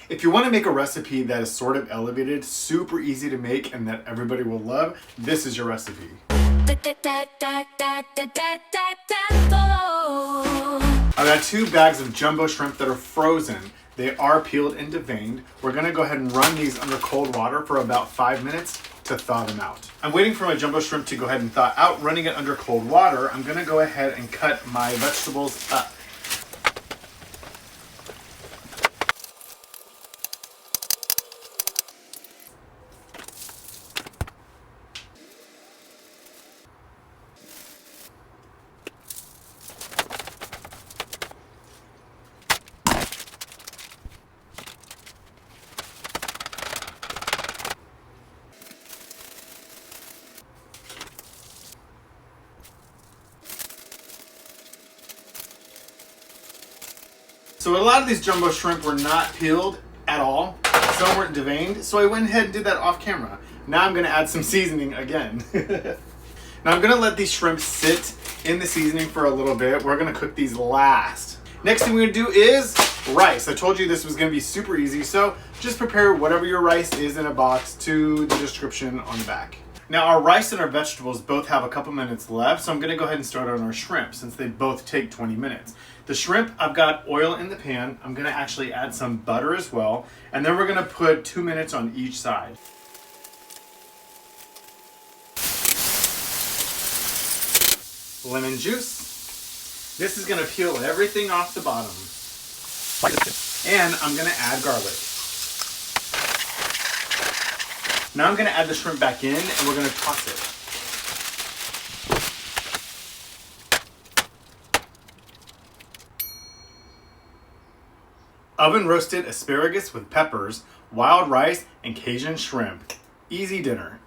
If you want to make a recipe that is sort of elevated, super easy to make, and that everybody will love, this is your recipe. I've got 2 bags of jumbo shrimp that are frozen. They are peeled and deveined. We're gonna go ahead and run these under cold water for about 5 minutes to thaw them out. I'm waiting for my jumbo shrimp to go ahead and thaw out. Running it under cold water, I'm gonna go ahead and cut my vegetables up. So a lot of these jumbo shrimp were not peeled at all. Some weren't deveined, so I went ahead and did that off camera. Now I'm gonna add some seasoning again. Now I'm gonna let these shrimp sit in the seasoning for a little bit. We're gonna cook these last. Next thing we're gonna do is rice. I told you this was gonna be super easy, so just prepare whatever your rice is in a box to the description on the back. Now our rice and our vegetables both have a couple minutes left, so I'm gonna go ahead and start on our shrimp since they both take 20 minutes. The shrimp, I've got oil in the pan. I'm gonna actually add some butter as well, and then we're gonna put 2 minutes on each side. Lemon juice. This is gonna peel everything off the bottom. And I'm gonna add garlic. Now I'm gonna add the shrimp back in and we're gonna toss it. Oven roasted asparagus with peppers, wild rice, and Cajun shrimp. Easy dinner.